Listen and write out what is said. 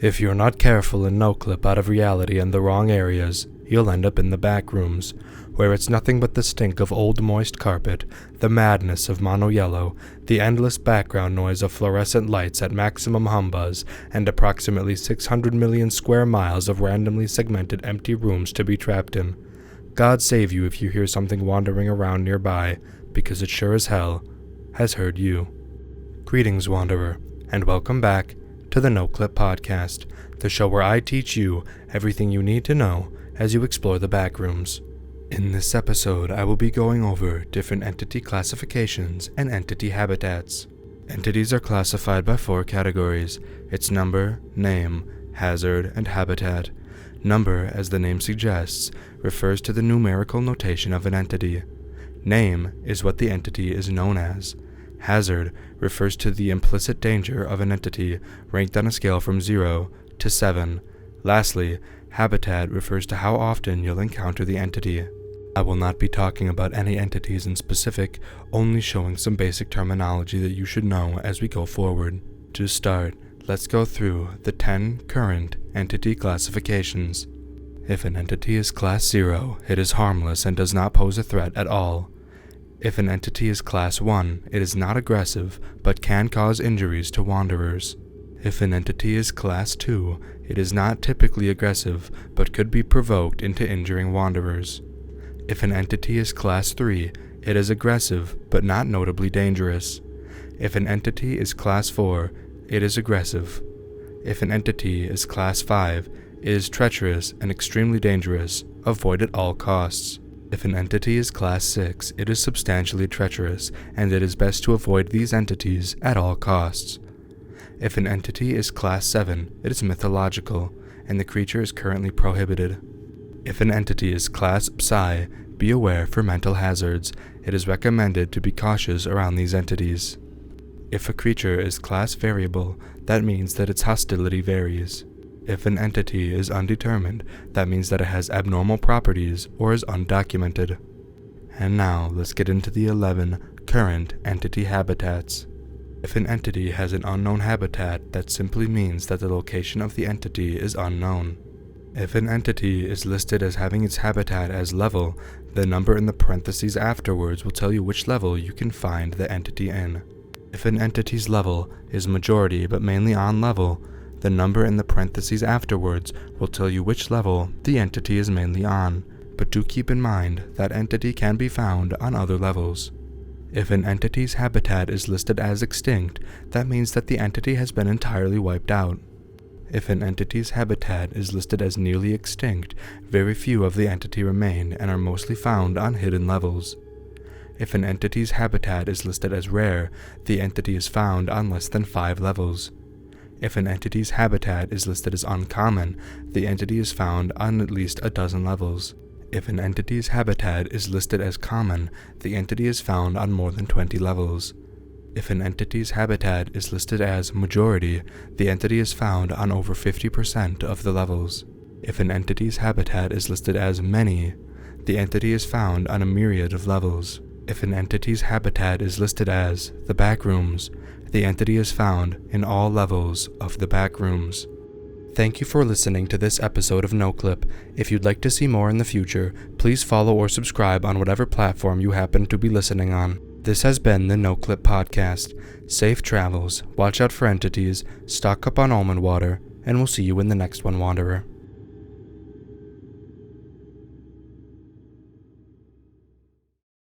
If you're not careful and no clip out of reality in the wrong areas, you'll end up in the back rooms, where it's nothing but the stink of old moist carpet, the madness of mono yellow, the endless background noise of fluorescent lights at maximum humbuzz, and approximately 600 million square miles of randomly segmented empty rooms to be trapped in. God save you if you hear something wandering around nearby, because it sure as hell has heard you. Greetings, Wanderer, and welcome back to the No Clip Podcast, the show where I teach you everything you need to know as you explore the backrooms. In this episode, I will be going over different entity classifications and entity habitats. Entities are classified by 4 categories: its number, name, hazard, and habitat. Number, as the name suggests, refers to the numerical notation of an entity. Name is what the entity is known as. Hazard refers to the implicit danger of an entity, ranked on a scale from 0 to 7. Lastly, habitat refers to how often you'll encounter the entity. I will not be talking about any entities in specific, only showing some basic terminology that you should know as we go forward. To start, let's go through the 10 current entity classifications. If an entity is Class 0, it is harmless and does not pose a threat at all. If an entity is Class 1, it is not aggressive, but can cause injuries to wanderers. If an entity is Class 2, it is not typically aggressive, but could be provoked into injuring wanderers. If an entity is Class 3, it is aggressive, but not notably dangerous. If an entity is Class 4, it is aggressive. If an entity is Class 5, it is treacherous and extremely dangerous, avoid at all costs. If an entity is Class 6, it is substantially treacherous, and it is best to avoid these entities at all costs. If an entity is Class 7, it is mythological, and the creature is currently prohibited. If an entity is Class Psi, be aware for mental hazards. It is recommended to be cautious around these entities. If a creature is Class Variable, that means that its hostility varies. If an entity is undetermined, that means that it has abnormal properties or is undocumented. And now, let's get into the 11 current entity habitats. If an entity has an unknown habitat, that simply means that the location of the entity is unknown. If an entity is listed as having its habitat as level, the number in the parentheses afterwards will tell you which level you can find the entity in. If an entity's level is majority but mainly on level, the number in the parentheses afterwards will tell you which level the entity is mainly on, but do keep in mind that entity can be found on other levels. If an entity's habitat is listed as extinct, that means that the entity has been entirely wiped out. If an entity's habitat is listed as nearly extinct, very few of the entity remain and are mostly found on hidden levels. If an entity's habitat is listed as rare, the entity is found on less than 5 levels. If an entity's habitat is listed as uncommon, the entity is found on at least a dozen levels. If an entity's habitat is listed as common, the entity is found on more than 20 levels. If an entity's habitat is listed as majority, the entity is found on over 50% of the levels. If an entity's habitat is listed as many, the entity is found on a myriad of levels. If an entity's habitat is listed as the backrooms, the entity is found in all levels of the backrooms. Thank you for listening to this episode of No Clip. If you'd like to see more in the future, please follow or subscribe on whatever platform you happen to be listening on. This has been the No Clip Podcast. Safe travels, watch out for entities, stock up on almond water, and we'll see you in the next one, Wanderer.